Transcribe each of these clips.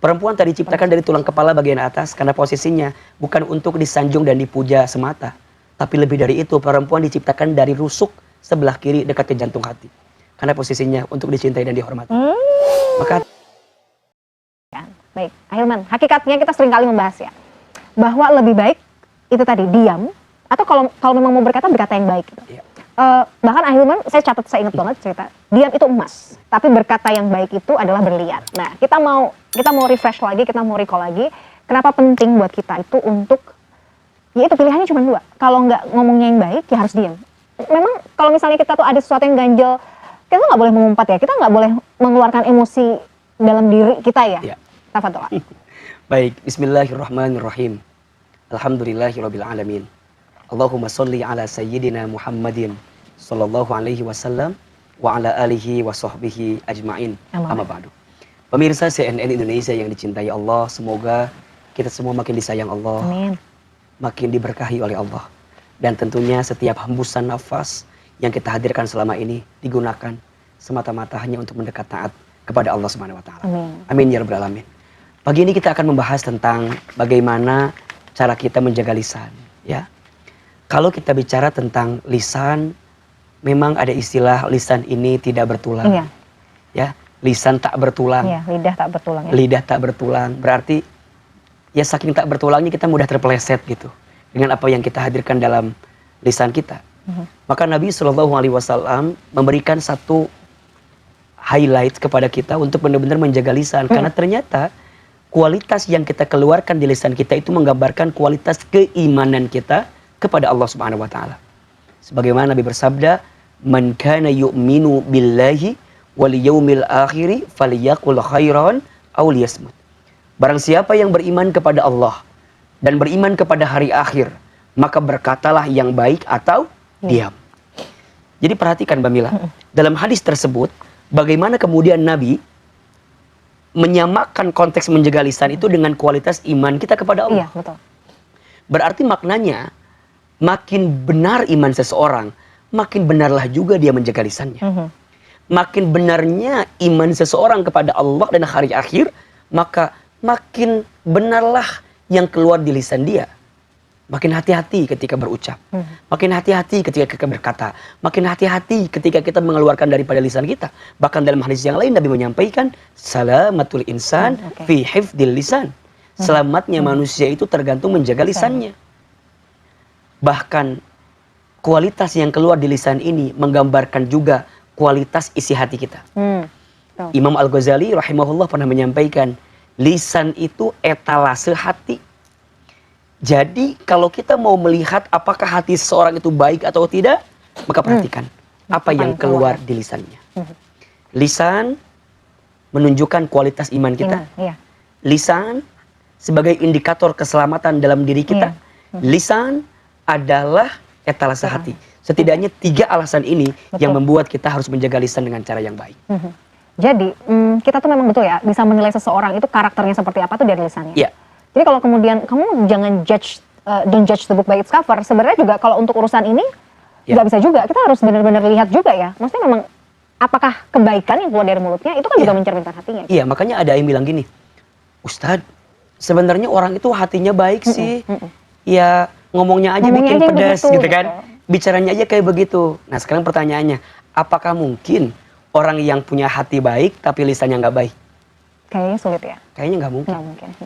Perempuan tak diciptakan dari tulang kepala bagian atas karena posisinya bukan untuk disanjung dan dipuja semata. Tapi lebih dari itu, perempuan diciptakan dari rusuk sebelah kiri dekat ke jantung hati. Karena posisinya untuk dicintai dan dihormati. Maka baik, Ahilman, hakikatnya kita sering kali membahas ya, bahwa lebih baik itu tadi diam, atau kalau memang mau berkata yang baik gitu. ya, Bahkan Ahilman, saya ingat banget cerita, diam itu emas, tapi berkata yang baik itu adalah berlian. Nah, kita mau refresh lagi, kita mau recall lagi, kenapa penting buat kita itu untuk, ya itu pilihannya cuma dua. Kalau nggak ngomongnya yang baik, ya harus diam. Memang kalau misalnya kita tuh ada sesuatu yang ganjel, kita nggak boleh mengumpat ya, kita nggak boleh mengeluarkan emosi dalam diri kita ya. Tafadhol. baik, bismillahirrahmanirrahim. Alhamdulillahirabbil alamin. Allahumma sholli ala sayyidina Muhammadin sallallahu alaihi wasallam wa ala alihi wa sahbihi ajmain. Amma ba'du. Pemirsa CNN Indonesia yang dicintai Allah, semoga kita semua makin disayang Allah. Amin. Makin diberkahi oleh Allah. Dan tentunya setiap hembusan nafas yang kita hadirkan selama ini digunakan semata-mata hanya untuk mendekat taat kepada Allah Subhanahu wa taala. Amin. Amin ya rabbal alamin. Pagi ini kita akan membahas tentang bagaimana cara kita menjaga lisan, ya. Kalau kita bicara tentang lisan, memang ada istilah lisan ini tidak bertulang. Iya. Ya, lisan tak bertulang. Iya, lidah tak bertulang ya. Lidah tak bertulang. Berarti ya saking tak bertulangnya kita mudah terpeleset gitu dengan apa yang kita hadirkan dalam lisan kita. Maka Nabi SAW memberikan satu highlight kepada kita untuk benar-benar menjaga lisan. Karena ternyata kualitas yang kita keluarkan di lisan kita itu menggambarkan kualitas keimanan kita kepada Allah Subhanahu wa taala. Sebagaimana Nabi bersabda, "Man kana yu'minu billahi wal yaumil akhir falyaqul khairan aw liyasmut." Barang siapa yang beriman kepada Allah dan beriman kepada hari akhir, maka berkatalah yang baik atau diam. Jadi perhatikan Mbak Mila, dalam hadis tersebut bagaimana kemudian Nabi menyamakan konteks menjaga lisan itu dengan kualitas iman kita kepada Allah. Iya, betul. Berarti maknanya makin benar iman seseorang, makin benarlah juga dia menjaga lisannya. Makin benarnya iman seseorang kepada Allah dan hari akhir, maka makin benarlah yang keluar di lisan dia. Makin hati-hati ketika berucap. Makin hati-hati ketika kita berkata. Makin hati-hati ketika kita mengeluarkan daripada lisan kita. Bahkan dalam hadis yang lain Nabi menyampaikan, salamatul insan fi hifdil lisan. Selamatnya manusia itu tergantung menjaga lisannya. Bahkan kualitas yang keluar di lisan ini menggambarkan juga kualitas isi hati kita. Imam Al-Ghazali rahimahullah pernah menyampaikan, lisan itu etalase hati. Jadi kalau kita mau melihat apakah hati seseorang itu baik atau tidak, maka perhatikan apa yang keluar di lisannya. Lisan menunjukkan kualitas iman kita. Lisan sebagai indikator keselamatan dalam diri kita. Lisan adalah etalase hati. Setidaknya 3 alasan ini yang membuat kita harus menjaga lisan dengan cara yang baik. Jadi kita tuh memang betul ya bisa menilai seseorang itu karakternya seperti apa tuh dari lisannya. Iya. Jadi kalau kemudian kamu jangan don't judge the book by its cover. Sebenarnya juga kalau untuk urusan ini nggak bisa juga. Kita harus benar-benar lihat juga ya. Maksudnya memang apakah kebaikan yang keluar dari mulutnya itu kan juga mencerminkan hatinya. Iya, makanya ada yang bilang gini, Ustadz, sebenarnya orang itu hatinya baik sih. Ya ngomongnya aja bikin pedas gitu kan. Bicaranya aja kayak begitu. Nah sekarang pertanyaannya, apakah mungkin orang yang punya hati baik tapi lisannya nggak baik? Kayaknya sulit ya. Kayaknya nggak mungkin.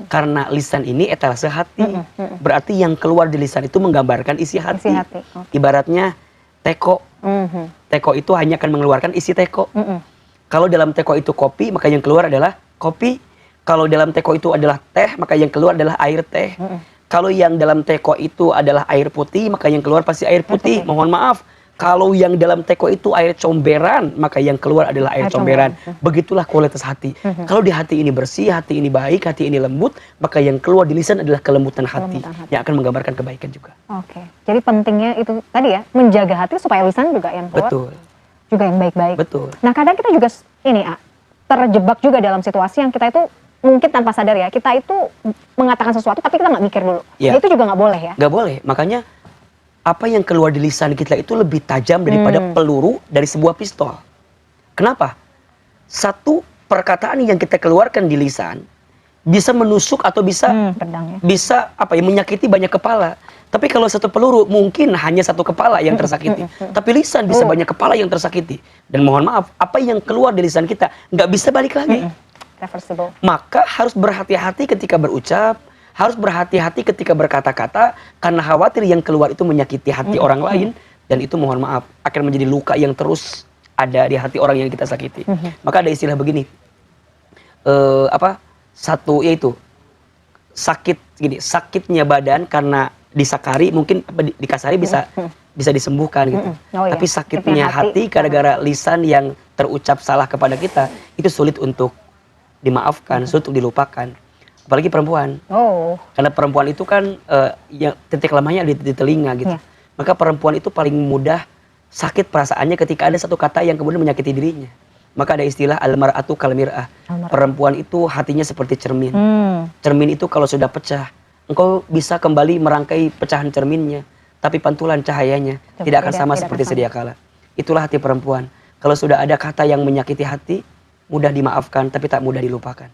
Karena lisan ini etalase hati. Berarti yang keluar di lisan itu menggambarkan isi hati. Ibaratnya teko. Teko itu hanya akan mengeluarkan isi teko. Kalau dalam teko itu kopi, maka yang keluar adalah kopi. Kalau dalam teko itu adalah teh, maka yang keluar adalah air teh. Kalau yang dalam teko itu adalah air putih, maka yang keluar pasti air putih. Mohon maaf. Kalau yang dalam teko itu air comberan, maka yang keluar adalah air comberan. Begitulah kualitas hati. Kalau di hati ini bersih, hati ini baik, hati ini lembut, maka yang keluar di lisan adalah kelembutan hati yang akan menggambarkan kebaikan juga. Oke. Jadi pentingnya itu tadi ya, menjaga hati supaya lisan juga yang keluar. Betul. Juga yang baik-baik. Betul. Nah, kadang kita juga terjebak juga dalam situasi yang kita itu mungkin tanpa sadar ya, kita itu mengatakan sesuatu tapi kita nggak mikir dulu. Nah, itu juga nggak boleh ya. Nggak boleh. Makanya apa yang keluar di lisan kita itu lebih tajam daripada peluru dari sebuah pistol. Kenapa? Satu perkataan yang kita keluarkan di lisan bisa menusuk atau bisa pedang ya. bisa menyakiti banyak kepala. Tapi kalau satu peluru mungkin hanya satu kepala yang tersakiti. Tapi lisan bisa banyak kepala yang tersakiti. Dan mohon maaf, apa yang keluar dari lisan kita nggak bisa balik lagi. Reversible. Maka harus berhati-hati ketika berucap, harus berhati-hati ketika berkata-kata, karena khawatir yang keluar itu menyakiti hati orang lain, dan itu mohon maaf akan menjadi luka yang terus ada di hati orang yang kita sakiti. Maka ada istilah begini, yaitu sakit gini, sakitnya badan karena disakari mungkin dikasari bisa disembuhkan gitu. Tapi sakitnya hati gara-gara lisan yang terucap salah kepada kita itu sulit untuk dimaafkan, sulit untuk dilupakan. Apalagi perempuan. Karena perempuan itu kan yang titik lemahnya di telinga gitu. Maka perempuan itu paling mudah sakit perasaannya ketika ada satu kata yang kemudian menyakiti dirinya. Maka ada istilah al-mar'atu kal mir'ah. Perempuan itu hatinya seperti cermin. Cermin itu kalau sudah pecah, engkau bisa kembali merangkai pecahan cerminnya, tapi pantulan cahayanya tidak akan sama seperti sedia kala. Itulah hati perempuan. Kalau sudah ada kata yang menyakiti hati, mudah dimaafkan tapi tak mudah dilupakan.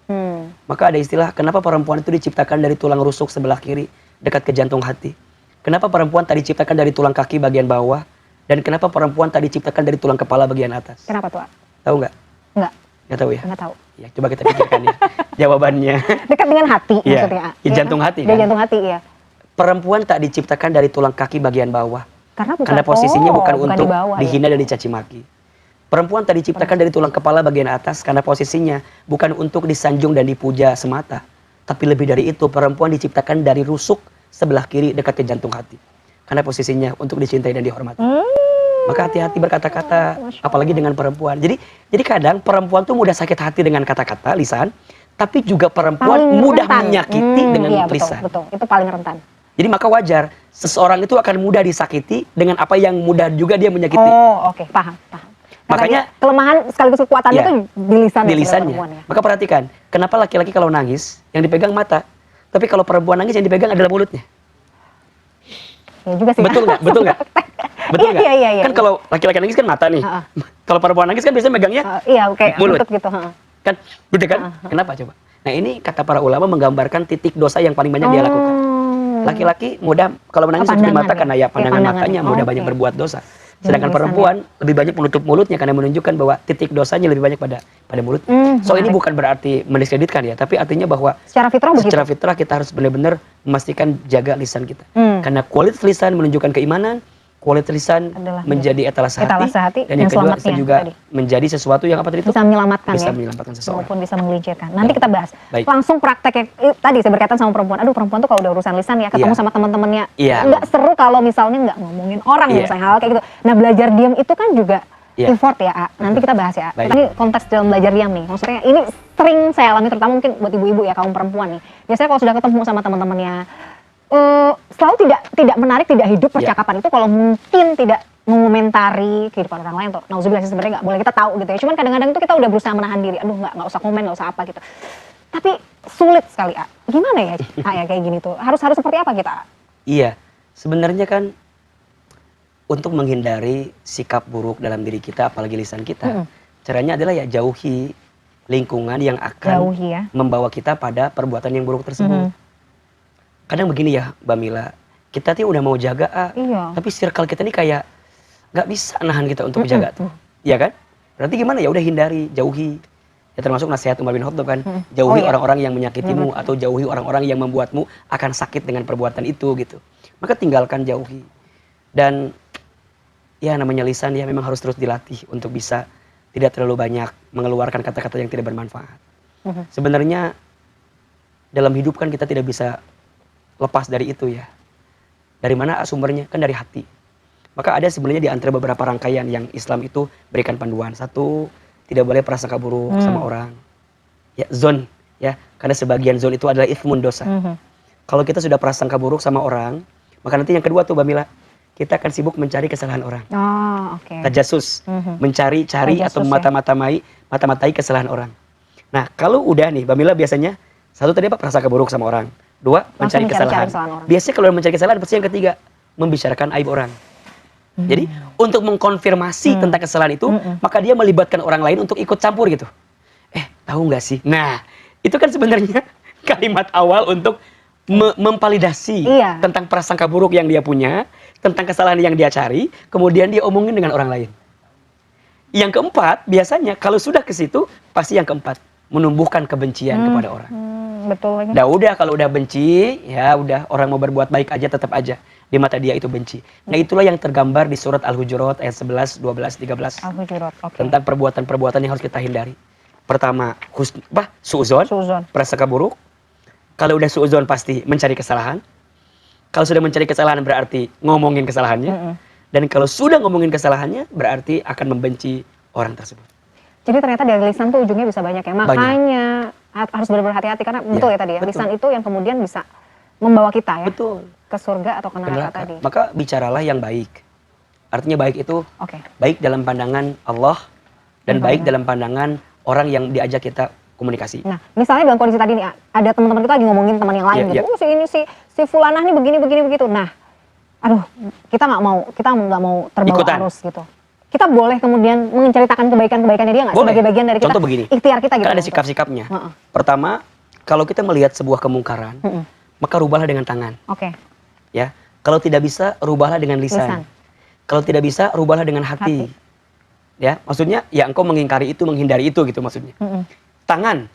Maka ada istilah, kenapa perempuan itu diciptakan dari tulang rusuk sebelah kiri dekat ke jantung hati? Kenapa perempuan tak diciptakan dari tulang kaki bagian bawah? Dan kenapa perempuan tak diciptakan dari tulang kepala bagian atas? Kenapa tuh? Tahu nggak? Nggak tahu ya? Nggak tahu. Ya, coba kita pikirkan ya jawabannya. Dekat dengan hati maksudnya. Di jantung hati kan? Di kan? jantung hati, iya. Perempuan tak diciptakan dari tulang kaki bagian bawah. Karena Posisinya bukan untuk di bawah, dihina dan dicaci maki. Perempuan tak diciptakan dari tulang kepala bagian atas karena posisinya bukan untuk disanjung dan dipuja semata. Tapi lebih dari itu, perempuan diciptakan dari rusuk sebelah kiri dekat ke jantung hati. Karena posisinya untuk dicintai dan dihormati. Maka hati-hati berkata-kata, apalagi dengan perempuan. Jadi kadang perempuan tuh mudah sakit hati dengan kata-kata, lisan. Tapi juga perempuan paling mudah rentan. Menyakiti dengan lisan. Betul, itu paling rentan. Jadi maka wajar, seseorang itu akan mudah disakiti dengan apa yang mudah juga dia menyakiti. Oke, paham. Makanya kelemahan sekaligus kekuatannya itu di lisannya. Di lisannya. Maka perhatikan, kenapa laki-laki kalau nangis yang dipegang mata, tapi kalau perempuan nangis yang dipegang adalah mulutnya. Ya juga sih. Betul nggak? Betul nggak? Iya. Kan kalau laki-laki nangis kan mata nih. Kalau perempuan nangis kan biasanya megangnya mulut. Gitu. Kan, udah kan? Kenapa coba? Nah ini kata para ulama menggambarkan titik dosa yang paling banyak dia lakukan. Laki-laki mudah kalau menangis seperti mata karena ya pandangan matanya mudah banyak berbuat dosa. Sedangkan perempuan lebih banyak menutup mulutnya karena menunjukkan bahwa titik dosanya lebih banyak pada mulut. So ini bukan berarti mendiskreditkan ya, tapi artinya bahwa secara fitrah kita harus benar-benar memastikan jaga lisan kita. Karena kualitas lisan menunjukkan keimanan, kualitas lisan menjadi etalase hati, dan yang kedua bisa juga menjadi sesuatu yang bisa menyelamatkan seseorang maupun bisa menggelincirkan. Nanti kita bahas. Langsung praktek tadi saya berkaitan sama perempuan. Aduh, perempuan tuh kalau udah urusan lisan ya ketemu sama teman-temannya nggak seru kalau misalnya nggak ngomongin orang misalnya hal kayak gitu. Nah, belajar diam itu kan juga effort ya. Nanti kita bahas ya. Ini konteks dalam belajar diam nih. Maksudnya ini sering saya alami terutama mungkin buat ibu-ibu ya, kaum perempuan nih. Biasanya kalau sudah ketemu sama teman-temannya selalu tidak menarik, tidak hidup percakapan itu kalau mungkin tidak mengomentari kehidupan orang lain tuh. Nauzubillah, sebenarnya nggak boleh kita tahu gitu ya. Cuman kadang-kadang itu kita udah berusaha menahan diri. Aduh, nggak usah komen, nggak usah apa gitu. Tapi sulit sekali, gimana ya ya kayak gini tuh. Harus seperti apa kita? Iya, sebenarnya kan untuk menghindari sikap buruk dalam diri kita, apalagi lisan kita, caranya adalah ya jauhi lingkungan yang akan membawa kita pada perbuatan yang buruk tersebut. Kadang begini ya Mbak Mila, kita tuh udah mau jaga tapi circle kita ini kayak nggak bisa nahan kita untuk menjaga tuh, ya kan? Berarti gimana ya? Udah hindari, jauhi. Ya termasuk nasihat Umar bin Khattab kan, jauhi orang-orang yang menyakitimu atau jauhi orang-orang yang membuatmu akan sakit dengan perbuatan itu gitu. Maka tinggalkan, jauhi. Dan ya namanya lisan ya memang harus terus dilatih untuk bisa tidak terlalu banyak mengeluarkan kata-kata yang tidak bermanfaat. Sebenarnya dalam hidup kan kita tidak bisa lepas dari itu ya. Dari mana sumbernya? Kan dari hati. Maka ada sebenarnya di antara beberapa rangkaian yang Islam itu berikan panduan. Satu, tidak boleh prasangka buruk sama orang. Ya, zon ya, karena sebagian zon itu adalah ithmun, dosa. Kalau kita sudah prasangka buruk sama orang, maka nanti yang kedua tuh Mbak Mila, kita akan sibuk mencari kesalahan orang. Tajasus, mencari-cari atau mata-matai kesalahan orang. Nah, kalau udah nih Mbak Mila biasanya satu tadi prasangka buruk sama orang. Dua, mencari kesalahan. Biasanya kalau mencari kesalahan, pasti yang ketiga, membicarakan aib orang. Jadi, untuk mengkonfirmasi tentang kesalahan itu, maka dia melibatkan orang lain untuk ikut campur gitu. Tahu nggak sih? Nah, itu kan sebenarnya kalimat awal untuk memvalidasi Iya. tentang prasangka buruk yang dia punya, tentang kesalahan yang dia cari, kemudian dia omongin dengan orang lain. Yang keempat, biasanya kalau sudah ke situ, pasti yang keempat, menumbuhkan kebencian kepada orang. Betul lagi. Udah kalau udah benci, ya udah, orang mau berbuat baik aja tetap aja di mata dia itu benci. Nah, itulah yang tergambar di surat Al-Hujurat ayat 11, 12, 13. Al-Hujurat, oke. Tentang perbuatan-perbuatan yang harus kita hindari. Pertama, suuzon, Suuzon. prasangka buruk. Kalau udah suuzon pasti mencari kesalahan. Kalau sudah mencari kesalahan berarti ngomongin kesalahannya. Dan kalau sudah ngomongin kesalahannya berarti akan membenci orang tersebut. Jadi ternyata dari lisan tuh ujungnya bisa banyak ya. Makanya harus benar-benar hati-hati karena betul ya tadi ya. betul. Lisan itu yang kemudian bisa membawa kita ya Betul. ke surga atau ke neraka Neraka. tadi. Maka bicaralah yang baik. Artinya baik itu Oke. baik dalam pandangan Allah dan baik dalam pandangan orang yang diajak kita komunikasi. Nah, misalnya dalam kondisi tadi nih, ada teman-teman kita lagi ngomongin teman yang lain Iya, gitu. Si ini si fulanah nih begini begitu. Nah, aduh, kita nggak mau terbawa Ikutan. arus gitu. Kita boleh kemudian menceritakan kebaikan-kebaikannya dia nggak Boleh. sebagai bagian dari kita. Contoh begini. Ikhtiar kita gitu. Kan ada untuk- sikap-sikapnya. Heeh. Pertama, kalau kita melihat sebuah kemungkaran, Mm-mm. maka rubahlah dengan tangan. Oke. Ya, kalau tidak bisa rubahlah dengan lisan. Lisan. Kalau tidak bisa rubahlah dengan hati. Ya, maksudnya ya engkau menghindari itu gitu maksudnya. Mm-mm. Tangan,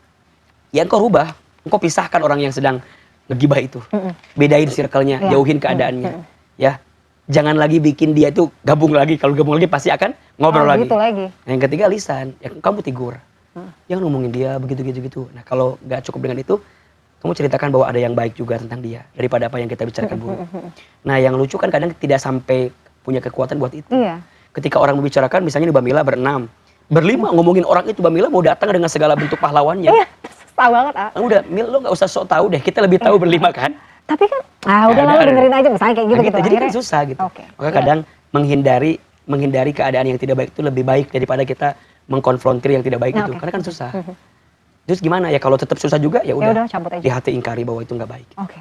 ya engkau rubah, engkau pisahkan orang yang sedang ngegibah itu. Mm-mm. Bedain circle-nya, Iya. jauhin keadaannya. Ya, jangan lagi bikin dia itu gabung lagi. Kalau gabung lagi pasti akan ngobrol lagi. Gitu lagi. Nah, yang ketiga lisan, ya kamu tegur. Jangan ngomongin dia begitu. Nah, kalau nggak cukup dengan itu, kamu ceritakan bahwa ada yang baik juga tentang dia daripada apa yang kita bicarakan buruk. Nah, yang lucu kan kadang tidak sampai punya kekuatan buat itu. Iya. Ketika orang membicarakan, misalnya di Bamila berenam, berlima ngomongin orang itu, Bamila mau datang dengan segala bentuk pahlawannya. Iya. Tahu banget. Udah, Mil, lo nggak usah sok tahu deh, kita lebih tahu berlima kan. Tapi kan, udah Ya, lalu ada. dengerin aja misalnya kayak gitu. Nah, Jadi kan Akhirnya- susah gitu. Oke. Maka Iya. kadang menghindari keadaan yang tidak baik itu lebih baik daripada kita mengkonfrontir yang tidak baik Nah, itu. oke. Karena kan susah. Terus gimana ya kalau tetap susah juga ya Ya udah, udah cabut aja. di hati ingkari bahwa itu nggak baik. Oke.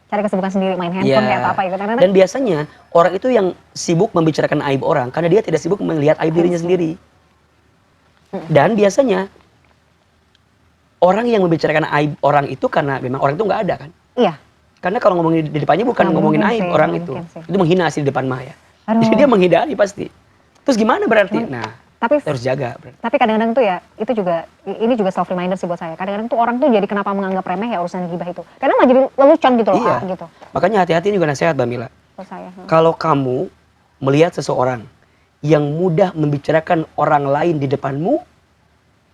Cari kesibukan sendiri, main handphone Ya. kayak atau apa gitu. Karena Dan biasanya orang itu yang sibuk membicarakan aib orang karena dia tidak sibuk melihat aib dirinya sendiri. Dan biasanya orang yang membicarakan aib orang itu karena memang orang itu nggak ada kan. iya. Karena kalau ngomongin di depannya bukan Nggak ngomongin mungkin aib sih, orang nggak itu. mungkin sih. Itu menghina sih di depan mah ya. Aduh. Jadi dia menghindari pasti. Terus gimana berarti? Nah, Tapi kita harus jaga berarti. tapi kadang-kadang tuh ya itu juga ini juga self reminder sih buat saya. Kadang-kadang tuh orang tuh jadi kenapa menganggap remeh ya urusan gibah itu. Kadang malah jadi lelucon gitu loh, Iya. gitu. Makanya hati-hati juga nasihat Mbak Mila. Buat saya. Kalau kamu melihat seseorang yang mudah membicarakan orang lain di depanmu,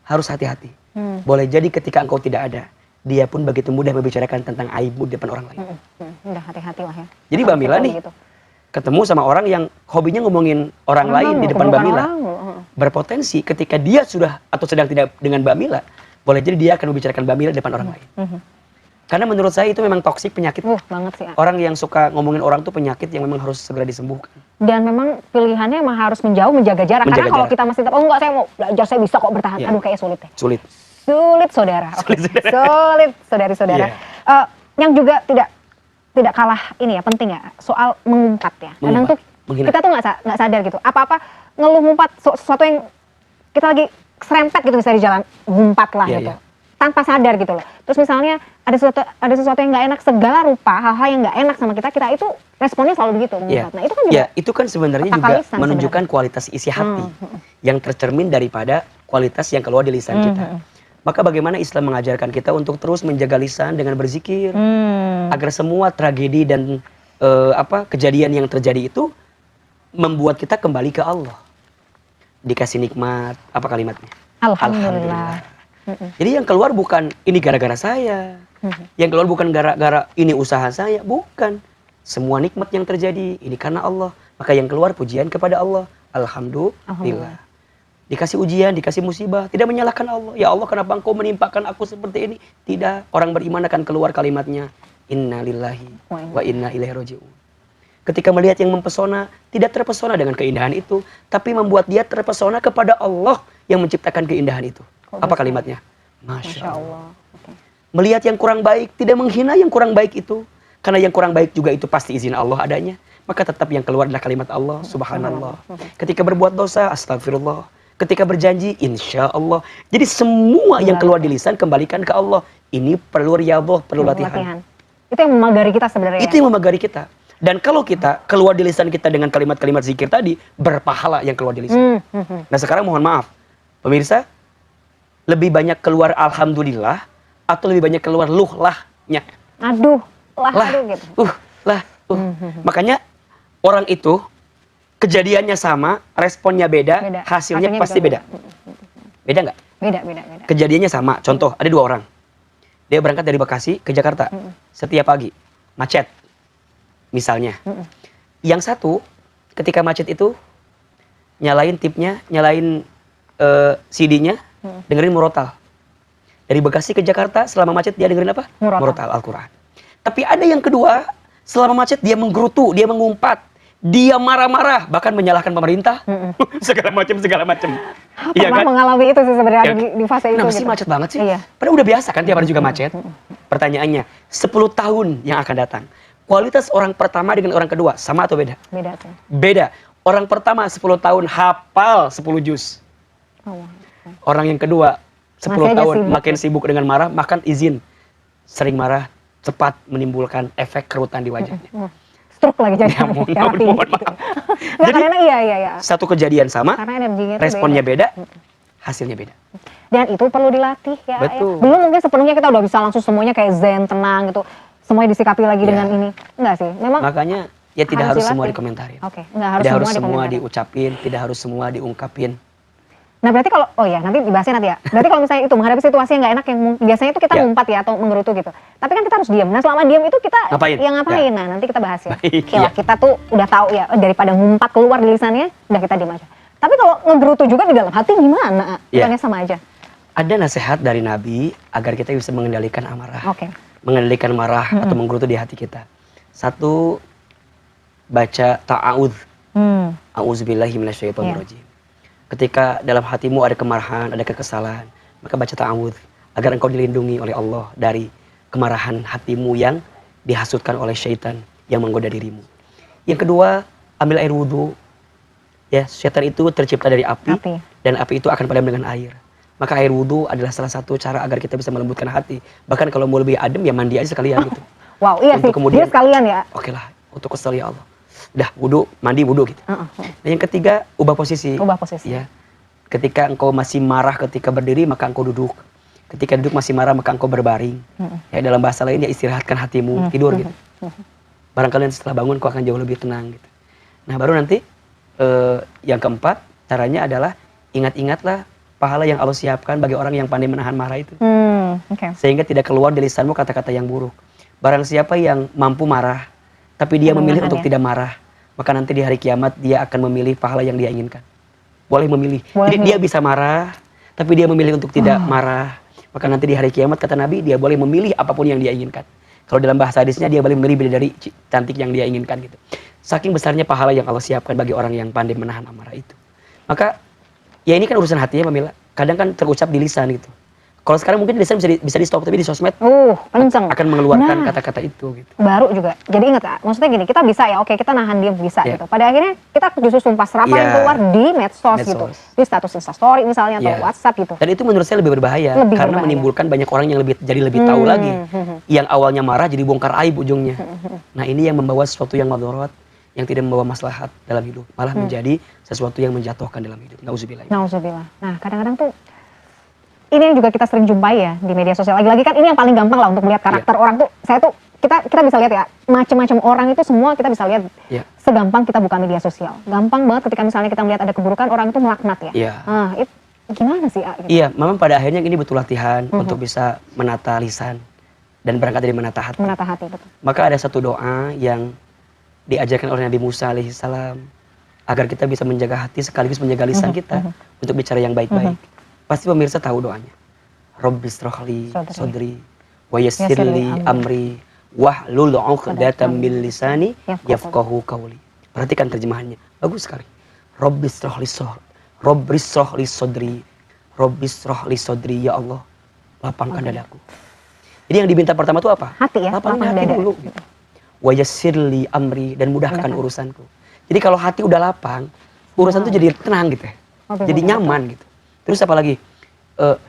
harus hati-hati. Boleh jadi ketika engkau tidak ada, dia pun begitu mudah membicarakan tentang aibmu di depan orang lain. Udah hati-hati lah ya. Jadi Mbak Mila nih, Gitu. ketemu sama orang yang hobinya ngomongin orang lain di depan Mbak Mila. Berpotensi ketika dia sudah atau sedang tidak dengan Mbak Mila, boleh jadi dia akan membicarakan Mbak Mila di depan orang lain. Karena menurut saya itu memang toksik penyakit. Banget sih. Orang yang suka ngomongin orang tuh penyakit yang memang harus segera disembuhkan. Dan memang pilihannya emang harus menjauh, menjaga jarak. Menjaga Karena kalau jarak. kita masih tetap, oh enggak saya mau belajar, saya bisa kok bertahan. Iya. Aduh kayak sulit deh. Sulit. Sulit saudara. Oke. Sulit saudari-saudara. Iya. Yang juga tidak kalah ini ya penting ya soal mengumpat ya. Kadang Mengumpat, tuh menghina. kita tuh nggak sadar gitu. Apa-apa ngeluh ngumpat sesuatu yang kita lagi serempet gitu misalnya di jalan, ngumpat lah Iya, gitu. iya. Tanpa sadar gitu loh. Terus misalnya ada sesuatu yang nggak enak, segala rupa hal-hal yang nggak enak sama kita itu responnya selalu begitu Iya. mengumpat. Nah itu kan juga Ya, itu kan sebenarnya otak juga lisan menunjukkan kualitas isi hati yang tercermin daripada kualitas yang keluar di lisan kita. Maka bagaimana Islam mengajarkan kita untuk terus menjaga lisan dengan berzikir agar semua tragedi dan kejadian yang terjadi itu membuat kita kembali ke Allah. Dikasih nikmat, apa kalimatnya? Alhamdulillah. Jadi yang keluar bukan ini gara-gara saya. Yang keluar bukan gara-gara ini usaha saya, bukan. Semua nikmat yang terjadi ini karena Allah. Maka yang keluar pujian kepada Allah. Alhamdulillah. Dikasih ujian, dikasih musibah, tidak menyalahkan Allah. Ya Allah, kenapa engkau menimpakan aku seperti ini? Tidak. Orang beriman akan keluar kalimatnya, Inna lillahi wa inna ilaihi raji'un. Ketika melihat yang mempesona, tidak terpesona dengan keindahan itu, tapi membuat dia terpesona kepada Allah yang menciptakan keindahan itu. Apa kalimatnya? Masya Allah. Oke. Melihat yang kurang baik, tidak menghina yang kurang baik itu. Karena yang kurang baik juga itu pasti izin Allah adanya. Maka tetap yang keluar adalah kalimat Allah, subhanallah. Ketika berbuat dosa, astagfirullah. Ketika berjanji, insya Allah. Jadi semua yang keluar di lisan kembalikan ke Allah. Ini perlu riyadhah, perlu latihan. Itu yang memagari kita sebenarnya. Itu yang memagari kita. Dan kalau kita keluar di lisan kita dengan kalimat-kalimat zikir tadi, berpahala yang keluar di lisan. Nah sekarang mohon maaf, pemirsa, lebih banyak keluar alhamdulillah atau lebih banyak keluar lahnya? Aduh gitu. Makanya orang itu kejadiannya sama, responnya beda. Hasilnya pasti beda. Beda nggak? Beda. Kejadiannya sama. Contoh, ada 2 orang. Dia berangkat dari Bekasi ke Jakarta. Setiap pagi, macet. Misalnya. Yang satu, ketika macet itu, nyalain tipnya, nyalain CD-nya, dengerin murotal. Dari Bekasi ke Jakarta, selama macet dia dengerin apa? Murotal Al-Quran. Tapi ada yang kedua, selama macet dia menggerutu, dia mengumpat, dia marah-marah, bahkan menyalahkan pemerintah, segala macam. Iya kan? Mengalami itu sih sebenarnya di fase itu. Kenapa sih macet banget sih? Iya. Padahal udah biasa kan tiap hari juga macet. Pertanyaannya, 10 tahun yang akan datang, kualitas orang pertama dengan orang kedua sama atau beda? Beda. Orang pertama 10 tahun hafal 10 juz. Orang yang kedua 10 tahun makin sibuk dengan marah, makan izin. Sering marah, cepat menimbulkan efek kerutan di wajahnya. Stroke lagi jadi. Mohon maaf. Jadi karena iya. Satu kejadian sama, energinya responnya beda, hasilnya beda. Dan itu perlu dilatih ya. Betul. Belum mungkin sepenuhnya kita udah bisa langsung semuanya kayak zen, tenang gitu. Semuanya disikapi lagi dengan ini. Enggak sih. Memang makanya ya tidak harus semua dikomentarin. Tidak harus semua diucapin, tidak harus semua diungkapin. Nah berarti kalau, nanti dibahasnya nanti ya. Berarti kalau misalnya itu menghadapi situasi yang gak enak, yang biasanya itu kita ngumpat ya atau menggerutu gitu. Tapi kan kita harus diam. Nah selama diam itu kita ngapain? Ngapain? Nah nanti kita bahas ya. Kita tuh udah tahu ya, daripada ngumpat keluar di lisannya, udah kita diam aja. Tapi kalau ngegerutu juga di dalam hati gimana? Bukannya sama aja? Ada nasihat dari Nabi agar kita bisa mengendalikan amarah. Mengendalikan marah atau menggerutu di hati kita. 1, baca ta'awudz. A'udzubillahi minasyaitonirrajim. Ketika dalam hatimu ada kemarahan, ada kekesalan, maka baca ta'awudz agar engkau dilindungi oleh Allah dari kemarahan hatimu yang dihasutkan oleh syaitan yang menggoda dirimu. Yang kedua, ambil air wudhu. Ya, syaitan itu tercipta dari api. Dan api itu akan padam dengan air. Maka air wudhu adalah salah satu cara agar kita bisa melembutkan hati. Bahkan kalau mau lebih adem ya mandi aja sekalian gitu. Wow, iya sih. Dia sekalian ya. Oke lah, untuk kesel ya Allah. Udah wudhu, mandi wudhu gitu. Dan yang ketiga, ubah posisi. Ya. Ketika engkau masih marah ketika berdiri, maka engkau duduk. Ketika duduk masih marah, maka engkau berbaring. Ya, dalam bahasa lain ya istirahatkan hatimu, tidur gitu. Barangkali setelah bangun kau akan jauh lebih tenang gitu. Nah, baru nanti yang keempat, caranya adalah ingat-ingatlah pahala yang Allah siapkan bagi orang yang pandai menahan marah itu. Sehingga tidak keluar dari lisanmu kata-kata yang buruk. Barang siapa yang mampu marah, tapi dia memilih untuk tidak marah, maka nanti di hari kiamat dia akan memilih pahala yang dia inginkan. Boleh memilih. Jadi dia bisa marah, tapi dia memilih untuk tidak marah. Maka nanti di hari kiamat kata Nabi, dia boleh memilih apapun yang dia inginkan. Kalau dalam bahasa hadisnya dia boleh memilih bidadari cantik yang dia inginkan gitu. Saking besarnya pahala yang Allah siapkan bagi orang yang pandai menahan amarah itu. Maka ya ini kan urusan hatinya Mila. Kadang kan terucap di lisan gitu. Kalau sekarang mungkin di lisan bisa di stop, tapi di sosmed kenceng akan mengeluarkan kata-kata itu gitu. Baru juga. Jadi ingat ya, maksudnya gini, kita bisa ya, kita nahan diam bisa gitu. Pada akhirnya kita justru sumpah serapah yang keluar di medsos gitu. Di status Instastory misalnya atau WhatsApp gitu. Dan itu menurut saya lebih berbahaya karena menimbulkan banyak orang yang jadi lebih tahu lagi. Yang awalnya marah jadi bongkar aib ujungnya. Nah, ini yang membawa sesuatu yang madharat, yang tidak membawa maslahat dalam hidup, malah menjadi sesuatu yang menjatuhkan dalam hidup. Nauzubillah. Nah, kadang-kadang tuh ini yang juga kita sering jumpai ya di media sosial. Lagi-lagi kan ini yang paling gampang lah untuk melihat karakter orang tuh. Kita bisa lihat ya, macam-macam orang itu semua kita bisa lihat segampang kita buka media sosial. Gampang banget ketika misalnya kita melihat ada keburukan, orang itu melaknat ya. Nah, itu gimana sih? Gitu. Iya, memang pada akhirnya ini butuh latihan untuk bisa menata lisan dan berangkat dari menata hati. Betul. Maka ada satu doa yang diajarkan oleh Nabi Musa alaihissalam agar kita bisa menjaga hati sekaligus menjaga lisan kita untuk bicara yang baik-baik. Pasti pemirsa tahu doanya. Rabbi shrahli sadri wa yassirli amri wahlul 'uqdatam min lisani yafqahu qawli. Perhatikan terjemahannya. Bagus sekali. Rabbi shrahli sadri. Rabbi shrahli sadri, ya Allah, lapangkan dadaku. Jadi yang diminta pertama itu apa? Hati ya, lapangkan hati dulu. Wa yassirli amri, dan mudahkan urusanku. Jadi kalau hati udah lapang, urusan itu jadi tenang gitu ya. jadi nyaman gitu. Terus apa lagi?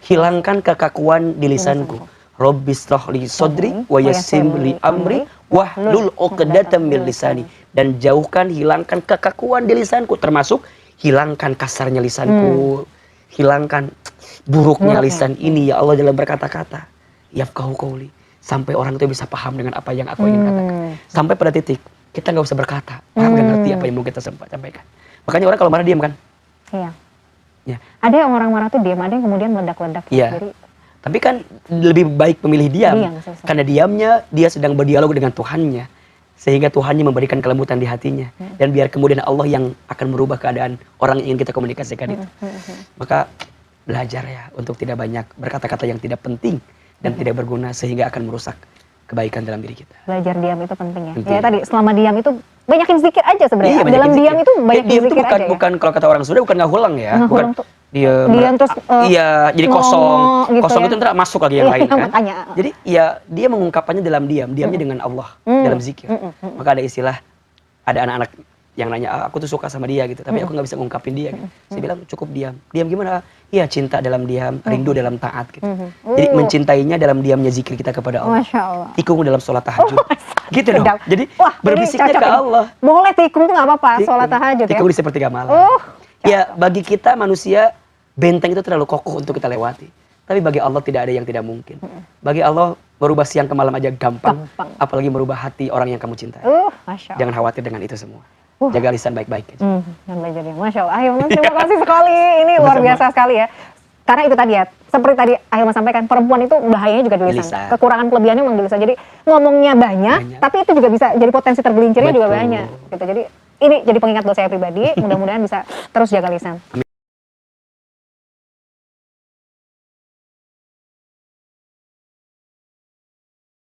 Hilangkan kekakuan di lisanku. Rabbis shrahli sadri wa yassir li amri wahlul 'uqdatam min lisani. Dan jauhkan, hilangkan kekakuan di lisanku, termasuk hilangkan kasarnya lisanku, hilangkan buruknya lisan ini ya Allah dalam berkata-kata. Yafqahu qauli, sampai orang itu bisa paham dengan apa yang aku ingin katakan. Sampai pada titik kita nggak usah berkata, orang nggak ngerti apa yang mau kita sampaikan. Makanya orang kalau marah diam kan? Iya. Ya. Ada yang orang marah tuh diam, ada yang kemudian meledak-ledak. Iya. Jadi Tapi kan lebih baik memilih diam. selesai. Karena diamnya dia sedang berdialog dengan Tuhannya. Sehingga Tuhannya memberikan kelembutan di hatinya. Dan biar kemudian Allah yang akan merubah keadaan orang yang ingin kita komunikasikan itu. Maka belajar ya untuk tidak banyak berkata-kata yang tidak penting dan tidak berguna sehingga akan merusak kebaikan dalam diri kita. Belajar diam itu penting ya. Penting. Ya tadi selama diam itu banyakin zikir aja sebenarnya. Iya, Dalam banyakin diam zikir. itu banyakin diam itu zikir bukan, aja bukan kalau kata orang Sunda bukan ngahulang ya. Ngahulang Bukan tuh diam terus iya jadi kosong gitu kosong ya. itu ntar masuk lagi yang lain kan. Makanya. Jadi ya dia mengungkapkannya dalam diam, diamnya dengan Allah dalam zikir. Maka ada istilah, ada anak-anak yang nanya, aku tuh suka sama dia gitu, tapi aku nggak bisa ngungkapin dia gitu. Saya bilang cukup diam. Diam gimana? Iya, cinta dalam diam, rindu dalam taat gitu. Jadi mencintainya dalam diamnya zikir kita kepada Allah. Masya Allah. Tikung dalam sholat tahajud. Gitu dong. Sedap. Jadi Wah, ini berbisiknya cocok ke ini. Allah. Boleh tikung tuh nggak apa-apa, Tikung. sholat tahajud ya. Tikung di sepertiga malam. Ya, bagi kita manusia, benteng itu terlalu kokoh untuk kita lewati. Tapi bagi Allah tidak ada yang tidak mungkin. Bagi Allah merubah siang ke malam aja gampang. Apalagi merubah hati orang yang kamu cintai. Masya Allah. Jangan khawatir dengan itu semua. Jaga lisan baik-baik aja. Dan belajar diam. Masya Allah. Ahilman, terima kasih sekali. Ini luar biasa sekali ya. Karena itu tadi ya, seperti tadi Ahilman sampaikan, perempuan itu bahayanya juga di lisan. Lisan. Kekurangan kelebihannya memang di lisan. Jadi ngomongnya banyak, tapi itu juga bisa jadi potensi tergelincirnya juga Betul. banyak. Gitu. Jadi ini jadi pengingat buat saya pribadi. Mudah-mudahan bisa terus jaga lisan.